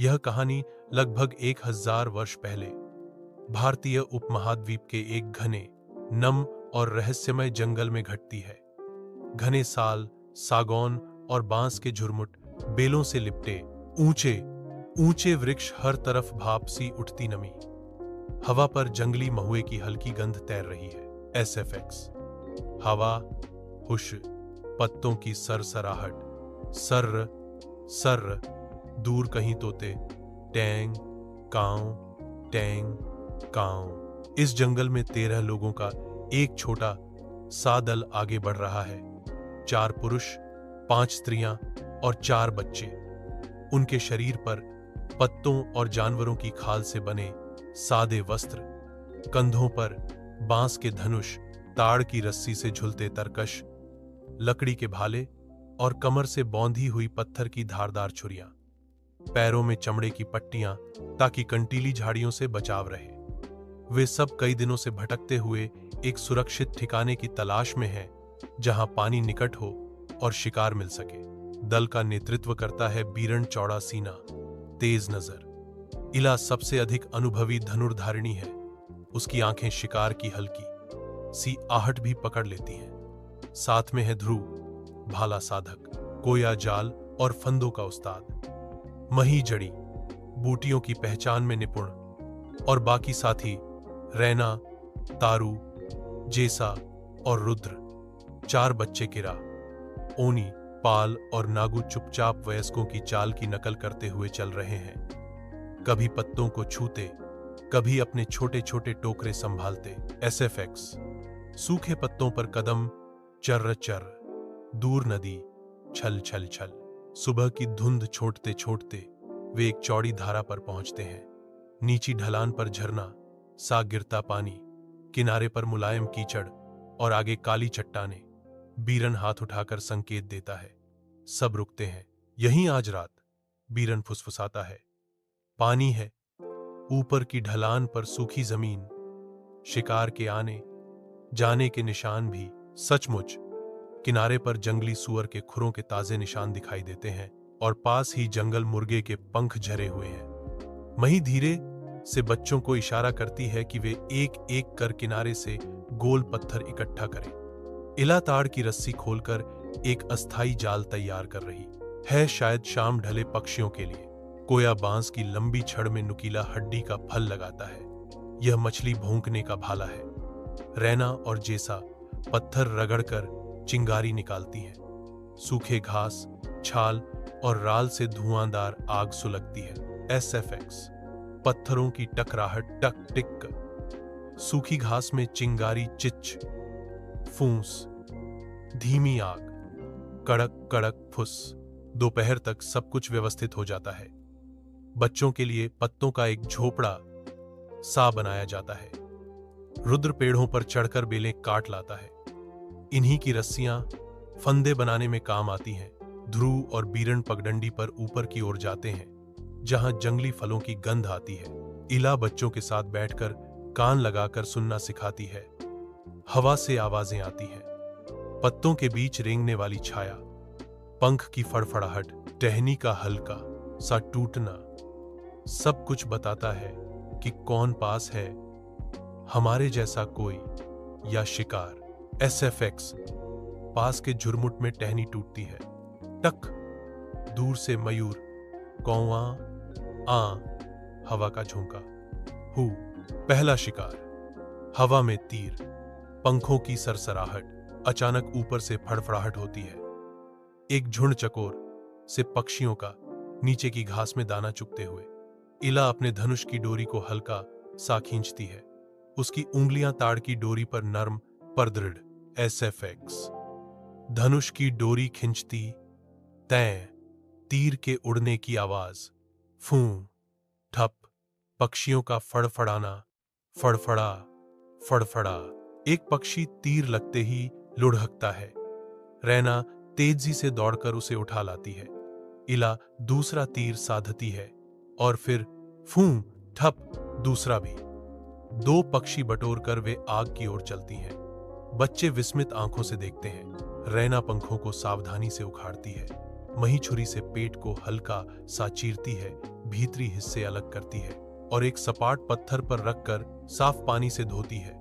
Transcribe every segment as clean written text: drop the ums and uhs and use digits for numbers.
यह कहानी लगभग 1000 वर्ष पहले भारतीय उपमहाद्वीप के एक घने, नम और रहस्यमय जंगल में घटती है। घने साल, सागौन और बांस के झुरमुट, बेलों से लिपटे ऊंचे ऊंचे वृक्ष, हर तरफ भाप सी उठती नमी। हवा पर जंगली महुए की हल्की गंध तैर रही है। SFX हवा, हुश, पत्तों की सरसराहट, सर्र सर्र, दूर कहीं तोते, टैंग कांव, टैंग कांव। इस जंगल में 13 लोगों का एक छोटा सा दल आगे बढ़ रहा है। 4 पुरुष, 5 स्त्रियां और 4 बच्चे। उनके शरीर पर पत्तों और जानवरों की खाल से बने सादे वस्त्र, कंधों पर बांस के धनुष, ताड़ की रस्सी से झुलते तरकश, लकड़ी के भाले और कमर से बौंधी हुई पत्थर की धारदार छुरियां। पैरों में चमड़े की पट्टियां ताकि कंटीली झाड़ियों से बचाव रहे। वे सब कई दिनों से भटकते हुए एक सुरक्षित ठिकाने की तलाश में हैं, जहां पानी निकट हो और शिकार मिल सके। दल का नेतृत्व करता है बीरन चौड़ा सीना, तेज नजर। इला सबसे अधिक अनुभवी धनुर्धारिणी है। उसकी आंखें शिकार की हल्की सी आहट भी पकड़ लेती हैं। साथ में है ध्रुव, भाला साधक, कोया जाल और फंदों का उस्ताद। मही जड़ी बूटियों की पहचान में निपुण, और बाकी साथी रैना, तारू, जेसा और रुद्र। 4 बच्चे किरा, ओनी, पाल और नागू चुपचाप वयस्कों की चाल की नकल करते हुए चल रहे हैं। कभी पत्तों को छूते, कभी अपने छोटे छोटे टोकरे संभालते। SFX सूखे पत्तों पर कदम, चर्र चर्र, दूर नदी, छल छल छल। सुबह की धुंध छोड़ते छोड़ते वे एक चौड़ी धारा पर पहुंचते हैं। नीची ढलान पर झरना सा गिरता पानी, किनारे पर मुलायम कीचड़ और आगे काली चट्टानें। बीरन हाथ उठाकर संकेत देता है। सब रुकते हैं। यहीं आज रात, बीरन फुसफुसाता है। पानी है, ऊपर की ढलान पर सूखी जमीन, शिकार के आने जाने के निशान भी। सचमुच किनारे पर जंगली सुअर के खुरों के ताजे निशान दिखाई देते हैं और पास ही जंगल मुर्गे के पंख झरे हुए हैं। मही धीरे से बच्चों को इशारा करती है कि वे एक एक कर किनारे से गोल पत्थर इकट्ठा करें। इला ताड़ की रस्सी खोलकर एक अस्थाई जाल तैयार कर रही है, शायद शाम ढले पक्षियों के लिए। कोया बांस की लंबी छड़ में नुकीला हड्डी का फल लगाता है। यह मछली भौंकने का भाला है। रैना और जेसा पत्थर रगड़कर चिंगारी निकालती हैं। सूखे घास, छाल और राल से धुआंधार आग सुलगती है। SFX पत्थरों की टकराहट, टक टिक। सूखी घास में चिंगारी, चिच, फूंस, धीमी आग, कड़क कड़क फुस। दोपहर तक सब कुछ व्यवस्थित हो जाता है। बच्चों के लिए पत्तों का एक झोपड़ा सा बनाया जाता है। रुद्र पेड़ों पर चढ़कर बेलें काट लाता है। इन्हीं की रस्सियां फंदे बनाने में काम आती हैं। ध्रुव और बीरन पगडंडी पर ऊपर की ओर जाते हैं, जहां जंगली फलों की गंध आती है। इला बच्चों के साथ बैठकर कान लगाकर सुनना सिखाती है। हवा से आवाजें आती हैं, पत्तों के बीच रेंगने वाली छाया, पंख की फड़फड़ाहट, टहनी का हल्का सा टूटना। सब कुछ बताता है कि कौन पास है, हमारे जैसा कोई या शिकार। SFX पास के झुरमुट में टहनी टूटती है। टक, दूर से मयूर, कौवा, आ, हवा का झोंका। हु, पहला शिकार। हवा में तीर, पंखों की सरसराहट। अचानक ऊपर से फड़फड़ाहट होती है। एक झुंड चकोर से पक्षियों का नीचे की घास में दाना चुगते हुए। इला अपने धनुष की डोरी को हल्का सा खींचती है। उसकी उंगलियां ताड़ की डोरी पर नर्म पर दृढ़। SFX धनुष की डोरी खिंचती, तय, तीर के उड़ने की आवाज, फूं, ठप, पक्षियों का फड़फड़ाना, फड़फड़ा फड़फड़ा। एक पक्षी तीर लगते ही लुढ़कता है। रैना तेजी से दौड़कर उसे उठा लाती है। इला दूसरा तीर साधती है और फिर फूं, ठप, दूसरा भी। 2 पक्षी बटोरकर वे आग की ओर चलती हैं। बच्चे विस्मित आंखों से देखते हैं। रैना पंखों को सावधानी से उखाड़ती है। मही छुरी से पेट को हल्का सा चीरती है। भीतरी हिस्से अलग करती है और एक सपाट पत्थर पर रखकर साफ पानी से धोती है।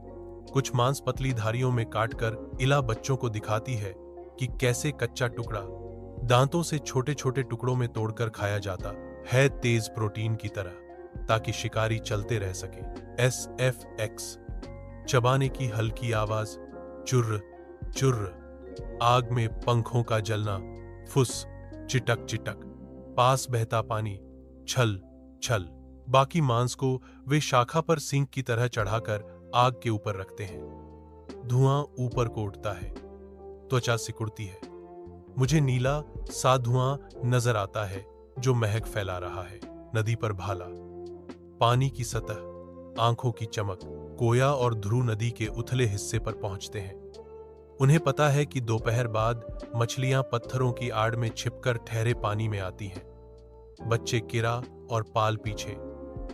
कुछ मांस पतली धारियों में काटकर इला बच्चों को दिखाती है कि कैसे कच्चा टुकड़ा दांतों से छोटे छोटे टुकड़ों में तोड़कर खाया जाता है, तेज प्रोटीन की तरह, ताकि शिकारी चलते रह सके। SFX चबाने की हल्की आवाज, चुर्र चुर्र, आग में पंखों का जलना, फुस, चिटक चिटक, पास बहता पानी, छल छल। बाकी मांस को वे शाखा पर सींग की तरह चढ़ाकर आग के ऊपर रखते हैं। धुआं ऊपर को उठता है, त्वचा सिकुड़ती है। मुझे नीला सा धुआं नजर आता है जो महक फैला रहा है। नदी पर भाला, पानी की सतह, आंखों की चमक। कोया और ध्रुव नदी के उथले हिस्से पर पहुंचते हैं। उन्हें पता है कि दोपहर बाद मछलियां पत्थरों की आड़ में छिपकर ठहरे पानी में आती हैं। बच्चे किरा और पाल पीछे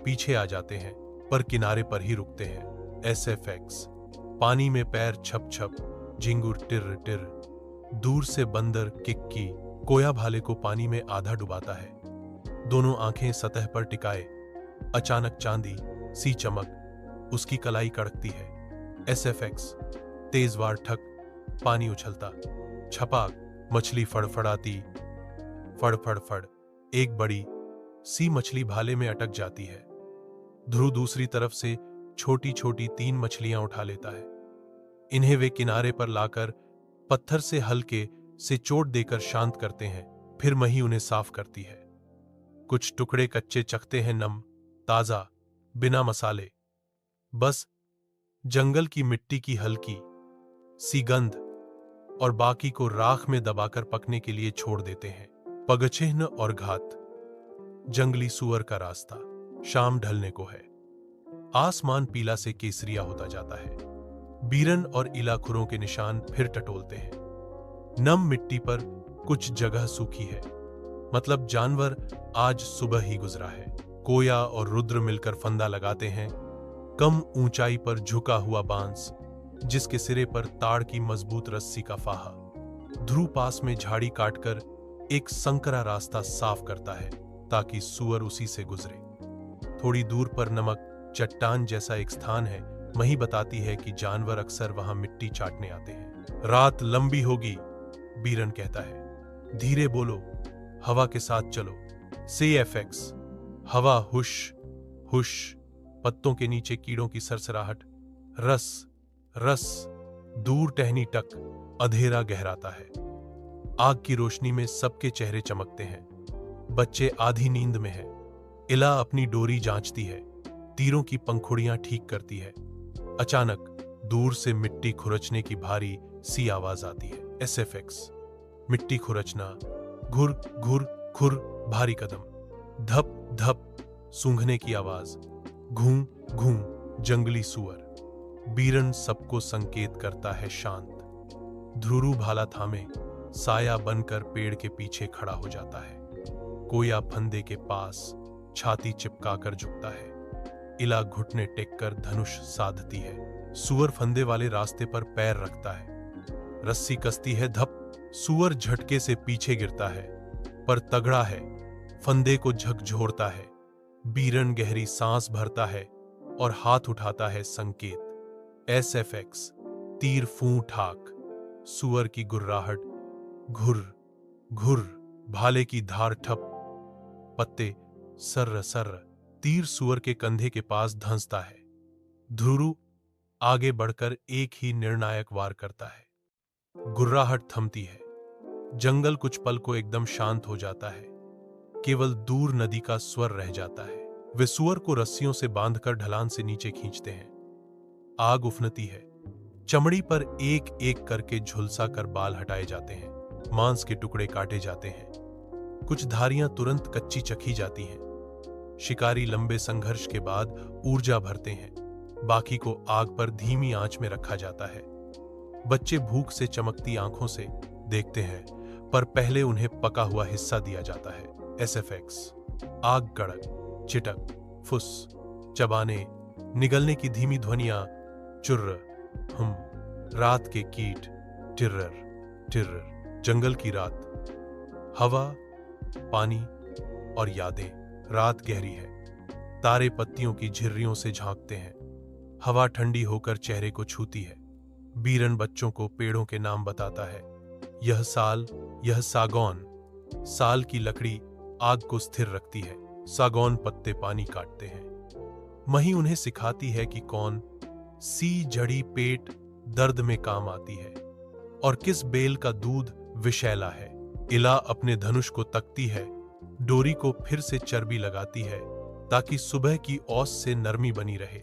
पीछे आ जाते हैं, पर किनारे पर ही रुकते हैं। SFX पानी में पैर छप छप, झिंगुर टिर टिर, दूर से बंदर किक्की। कोया भाले को पानी में आधा डुबाता है, दोनों आंखें सतह पर टिकाए। अचानक चांदी सी चमक, उसकी कलाई कड़कती है। SFX तेज वार ठक, पानी उछलता, छपाक, मछली फड़फड़ाती, फड़ फड़। एक बड़ी सी मछली भाले में अटक जाती है। ध्रुव दूसरी तरफ से छोटी छोटी 3 मछलियां उठा लेता है। इन्हें वे किनारे पर लाकर पत्थर से हल्के से चोट देकर शांत करते हैं। फिर मही उन्हें साफ करती है। कुछ टुकड़े कच्चे चखते हैं, नम, ताजा, बिना मसाले। बस जंगल की मिट्टी की हल्की सी गंध, और बाकी को राख में दबाकर पकने के लिए छोड़ देते हैं। पगचिह्न और घात, जंगली सुअर का रास्ता। शाम ढलने को है। आसमान पीला से केसरिया होता जाता है। बीरन और इलाखुरों के निशान फिर टटोलते हैं। नम मिट्टी पर कुछ जगह सूखी है, मतलब जानवर आज सुबह ही गुजरा है। कोया और रुद्र मिलकर फंदा लगाते हैं। कम ऊंचाई पर झुका हुआ बांस, जिसके सिरे पर ताड़ की मजबूत रस्सी का फाहा। ध्रुव पास में झाड़ी काटकर एक संकरा रास्ता साफ करता है ताकि सुअर उसी से गुजरे। थोड़ी दूर पर नमक चट्टान जैसा एक स्थान है। मही बताती है कि जानवर अक्सर वहां मिट्टी चाटने आते हैं। रात लंबी होगी, बीरन कहता है। धीरे बोलो, हवा के साथ चलो। CFX हवा हुश हुश, पत्तों के नीचे कीड़ों की सरसराहट, रस रस, दूर टहनी टक, अंधेरा गहराता है। आग की रोशनी में सबके चेहरे चमकते हैं। बच्चे आधी नींद में हैं। इला अपनी डोरी जांचती है, तीरों की पंखुड़ियां ठीक करती है। अचानक दूर से मिट्टी खुरचने की भारी सी आवाज आती है। SFX मिट्टी खुरचना, घुर घुर खुर, भारी कदम, धप धप, सूंघने की आवाज, घूं घूं, जंगली सुअर। बीरन सबको संकेत करता है शांत। ध्रुव भाला थामे साया बनकर पेड़ के पीछे खड़ा हो जाता है। कोया फंदे के पास छाती चिपकाकर झुकता है। इला घुटने टेककर धनुष साधती है। सुअर फंदे वाले रास्ते पर पैर रखता है। रस्सी कसती है, धप। सुअर झटके से पीछे गिरता है, पर तगड़ा है, फंदे को झकझोरता है। बीरन गहरी सांस भरता है और हाथ उठाता है, संकेत। SFX तीर फूं ठाक, सुअर की गुर्राहट, घुर घुर, भाले की धार ठप, पत्ते सर्र सर्र। तीर सुअर के कंधे के पास धंसता है। ध्रुव आगे बढ़कर एक ही निर्णायक वार करता है। गुर्राहट थमती है। जंगल कुछ पल को एकदम शांत हो जाता है। केवल दूर नदी का स्वर रह जाता है। वे सुअर को रस्सियों से बांधकर ढलान से नीचे खींचते हैं। आग उफनती है। चमड़ी पर एक एक करके झुलसा कर बाल हटाए जाते हैं। मांस के टुकड़े काटे जाते हैं। कुछ धारियां तुरंत कच्ची चखी जाती हैं। शिकारी लंबे संघर्ष के बाद ऊर्जा भरते हैं। बाकी को आग पर धीमी आंच में रखा जाता है। बच्चे भूख से चमकती आंखों से देखते हैं, पर पहले उन्हें पका हुआ हिस्सा दिया जाता है। SFX आग कड़क, चिटक, फुस, चबाने, निगलने की धीमी ध्वनियां, चुर्र, हम, रात के कीट, टिर्रर टिर्रर, जंगल की रात, हवा, पानी और यादें। रात गहरी है। तारे पत्तियों की झिर्रियों से झांकते हैं। हवा ठंडी होकर चेहरे को छूती है। बीरन बच्चों को पेड़ों के नाम बताता है। यह साल, यह सागौन। साल की लकड़ी आग को स्थिर रखती है। सागौन पत्ते पानी काटते हैं। मही उन्हें सिखाती है कि कौन सी जड़ी पेट दर्द में काम आती है और किस बेल का दूध विषैला है। इला अपने धनुष को तकती है, डोरी को फिर से चर्बी लगाती है ताकि सुबह की औस से नरमी बनी रहे।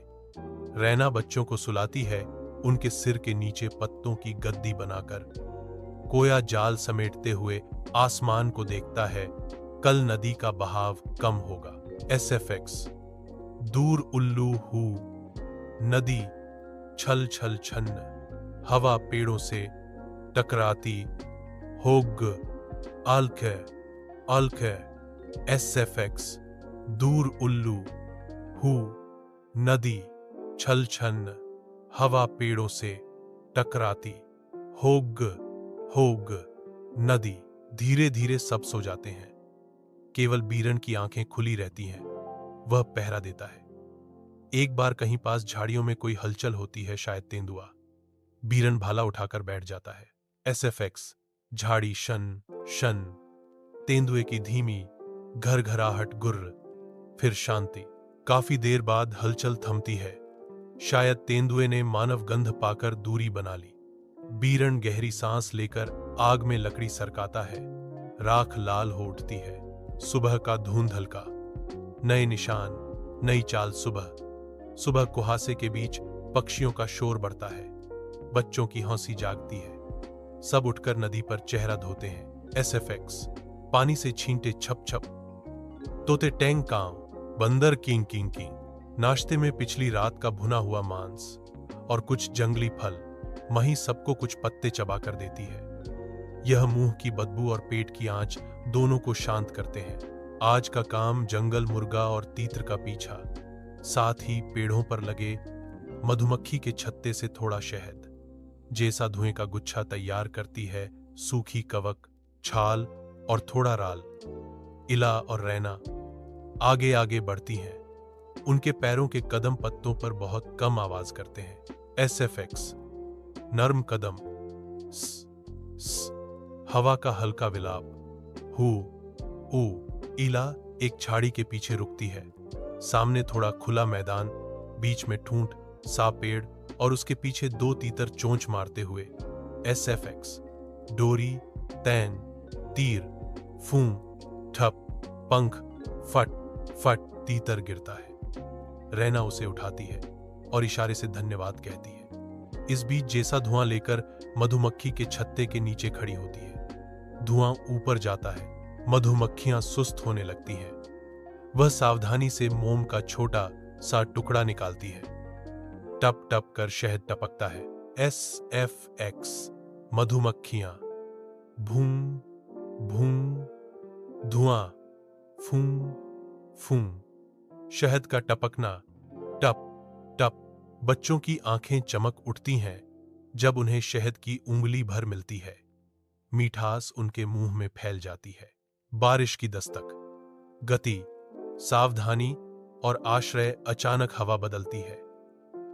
रैना बच्चों को सुलाती है, उनके सिर के नीचे पत्तों की गद्दी बनाकर। कोया जाल समेटते हुए आसमान को देखता है, कल नदी का बहाव कम होगा। SFX। दूर उल्लू हु, नदी छल छल छन्न, हवा पेड़ों से टकराती। होग आल्खे आल्खे। SFX। दूर उल्लू हु, नदी छल छन्न, हवा पेड़ों से टकराती। होग होग नदी। धीरे धीरे सब सो जाते हैं। केवल बीरन की आंखें खुली रहती हैं। वह पहरा देता है। एक बार कहीं पास झाड़ियों में कोई हलचल होती है, शायद तेंदुआ। बीरन भाला उठाकर बैठ जाता है। SFX। झाड़ी शन शन। तेंदुए की धीमी घरघराहट गुर्र, फिर शांति। काफी देर बाद हलचल थमती है। शायद तेंदुए ने मानव गंध पाकर दूरी बना ली। बीरन गहरी सांस लेकर आग में लकड़ी सरकाता है। राख लाल हो उठती है। सुबह का धुंध हल्का, नए निशान, नई चाल। सुबह सुबह कुहासे के बीच पक्षियों का शोर बढ़ता है। बच्चों की हंसी जागती है। सब उठकर नदी पर चेहरा धोते हैं। SFX। पानी से छींटे छप छप, तोते टेंग कांव, बंदर कींग कींग कींग। नाश्ते में पिछली रात का भुना हुआ मांस और कुछ जंगली फल। मही सबको कुछ पत्ते चबा कर देती है। यह मुंह की बदबू और पेट की आंच दोनों को शांत करते हैं। आज का काम जंगल मुर्गा और तीतर का पीछा, साथ ही पेड़ों पर लगे मधुमक्खी के छत्ते से थोड़ा शहद। जैसा धुएं का गुच्छा तैयार करती है, सूखी कवक, छाल और थोड़ा राल। इला और रैना आगे आगे बढ़ती हैं। उनके पैरों के कदम पत्तों पर बहुत कम आवाज करते हैं। SFX। नर्म कदम, स, स, हवा का हल्का विलाप। हु ऊ। इला एक झाड़ी के पीछे रुकती है। सामने थोड़ा खुला मैदान, बीच में ठूंठ सा पेड़ और उसके पीछे दो तीतर चोंच मारते हुए। SFX। डोरी, तैन, तीर, फूं, ठप, पंख, फट फट। तीतर गिरता है। रैना उसे उठाती है और इशारे से धन्यवाद कहती है। इस बीच जैसा धुआं लेकर मधुमक्खी के छत्ते के नीचे खड़ी होती है। धुआं ऊपर जाता है। मधुमक्खियां सुस्त होने लगती हैं। वह सावधानी से मोम का छोटा सा टुकड़ा निकालती है। टप टप कर शहद टपकता है। SFX। मधुमक्खियां भूं भूं। धुआं फूं फूं। शहद का टपकना, टप टप। बच्चों की आंखें चमक उठती हैं जब उन्हें शहद की उंगली भर मिलती है। मिठास उनके मुंह में फैल जाती है। बारिश की दस्तक, गति, सावधानी और आश्रय। अचानक हवा बदलती है।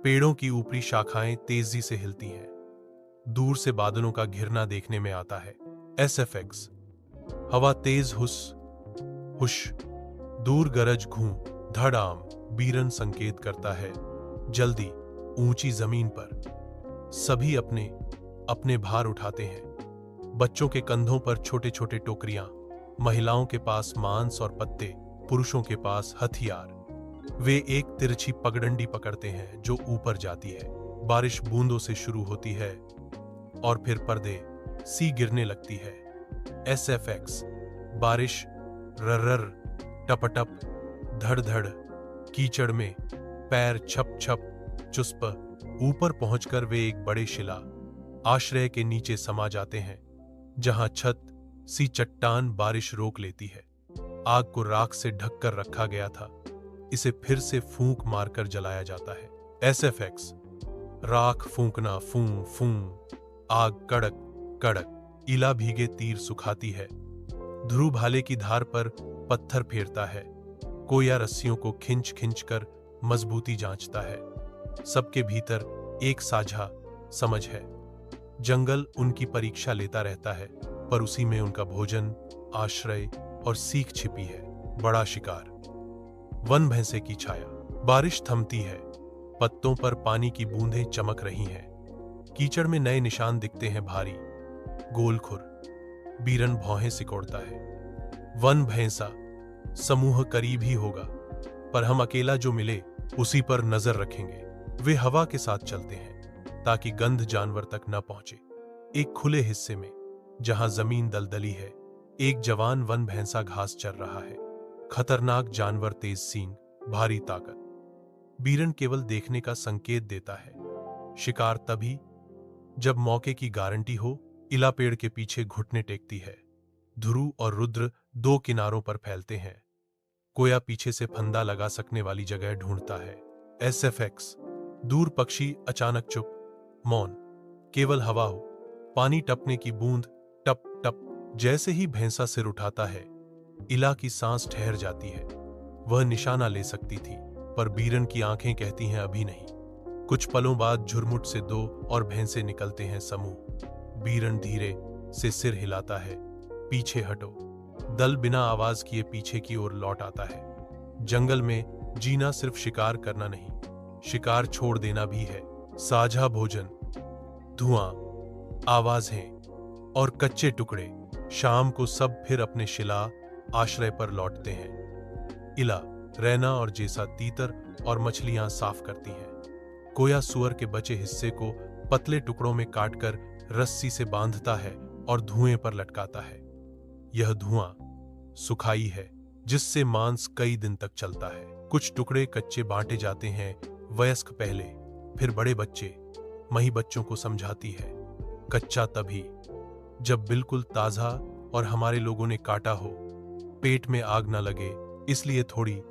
पेड़ों की ऊपरी शाखाएं तेजी से हिलती हैं। दूर से बादलों का घिरना देखने में आता है। SFX। हवा तेज हुस हुश। दूर गरज घूं धड़ाम। बीरन संकेत करता है, जल्दी, ऊंची जमीन पर। सभी अपने अपने भार उठाते हैं। बच्चों के कंधों पर छोटे छोटे टोकरियां, महिलाओं के पास मांस और पत्ते, पुरुषों के पास हथियार। वे एक तिरछी पगडंडी पकड़ते हैं जो ऊपर जाती है। बारिश बूंदों से शुरू होती है और फिर पर्दे सी गिरने लगती है। SFX। बारिश रर्रर, टपटप, धड़ धड़। कीचड़ में पैर छप छप, चुस्प। ऊपर पहुंचकर वे एक बड़े शिला आश्रय के नीचे समा जाते हैं, जहां छत सी चट्टान बारिश रोक लेती है। आग को राख से ढककर रखा गया था। इसे फिर से फूंक मारकर जलाया जाता है। SFX। राख फूंकना, फूं फूं। आग कड़क कड़क। इला भीगे तीर सुखाती है। ध्रुव भाले की धार पर पत्थर फेरता है। कोया रस्सियों को खिंच खिंच कर मजबूती जांचता है। सबके भीतर एक साझा समझ है। जंगल उनकी परीक्षा लेता रहता है, पर उसी में उनका भोजन, आश्रय और सीख छिपी है। बड़ा शिकार। वन भैंसे की छाया। बारिश थमती है, पत्तों पर पानी की बूंदें चमक रही हैं। कीचड़ में नए निशान दिखते हैं भारी, गोलखुर। बीरन भौहें सिकोड़ता है। वन भैंसा समूह करीब ही होगा, पर हम अकेला जो मिले उसी पर नजर रखेंगे। वे हवा के साथ चलते हैं ताकि गंध जानवर तक न पहुंचे। एक खुले हिस्से में जहां जमीन दलदली है, एक जवान वन भैंसा घास चर रहा है। खतरनाक जानवर, तेज सींग, भारी ताकत। बीरन केवल देखने का संकेत देता है। शिकार तभी जब मौके की गारंटी हो। इला पेड़ के पीछे घुटने टेकती है। ध्रुव और रुद्र दो किनारों पर फैलते हैं। कोया पीछे से फंदा लगा सकने वाली जगह ढूंढता है। SFX। दूर पक्षी अचानक चुप, मौन, केवल हवा हो, पानी टपने की बूंद, टप टप। जैसे ही भैंसा सिर उठाता है, इला की सांस ठहर जाती है। वह निशाना ले सकती थी, पर बीरन की आंखें कहती हैं अभी नहीं। कुछ पलों बाद झुरमुट से दो और भैंसे निकलते हैं समूह। बीरन धीरे से सिर हिलाता है, पीछे हटो। दल बिना आवाज किए पीछे की ओर लौट आता है। जंगल में जीना सिर्फ शिकार करना नहीं, शिकार छोड़ देना भी है। साझा भोजन, धुआं, आवाजें और कच्चे टुकड़े। शाम को सब फिर अपने शिला आश्रय पर लौटते हैं। इला, रैना और जेसा तीतर और मछलियां साफ करती हैं। कोया सुअर के बचे हिस्से को पतले टुकड़ों में काटकर रस्सी से बांधता है और धुएं पर लटकाता है। यह धुआं सुखाई है, जिससे मांस कई दिन तक चलता है। कुछ टुकड़े कच्चे बांटे जाते हैं, वयस्क पहले, फिर बड़े बच्चे। मही बच्चों को समझाती है, कच्चा तभी जब बिल्कुल ताजा और हमारे लोगों ने काटा हो। पेट में आग न लगे, इसलिए थोड़ी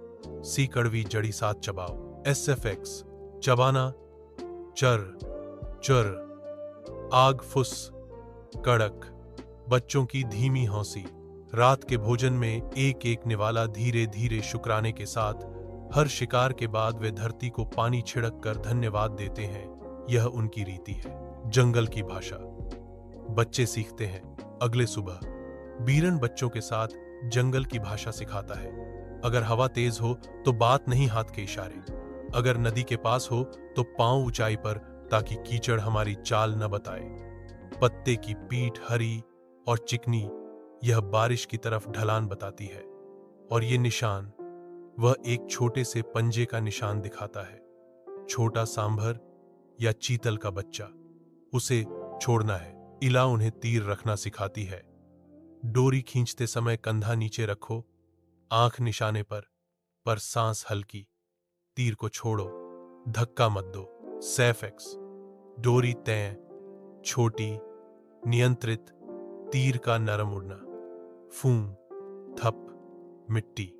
सी कड़वी जड़ी साथ चबाओ। SFX। चबाना, चर चर, आग फुस, कड़क। बच्चों की धीमी हौसी। रात के भोजन में एक एक निवाला धीरे धीरे शुक्राने के साथ। हर शिकार के बाद वे धरती को पानी छिड़क कर धन्यवाद देते हैं। यह उनकी रीति है। जंगल की भाषा। बच्चे सीखते हैं। अगले सुबह बीरन बच्चों के साथ जंगल की भाषा सिखाता है। अगर हवा तेज हो तो बात नहीं, हाथ के इशारे। अगर नदी के पास हो तो पांव ऊंचाई पर, ताकि कीचड़ हमारी चाल न बताए। पत्ते की पीठ हरी और चिकनी, यह बारिश की तरफ ढलान बताती है। और ये निशान, वह एक छोटे से पंजे का निशान दिखाता है। छोटा सांभर या चीतल का बच्चा, उसे छोड़ना है। इला उन्हें तीर रखना सिखाती है। डोरी खींचते समय कंधा नीचे रखो, आंख निशाने पर सांस हल्की। तीर को छोड़ो, धक्का मत दो। SFX। डोरी तय, छोटी, नियंत्रित। तीर का नरम उड़ना। फूं, थप, मिट्टी।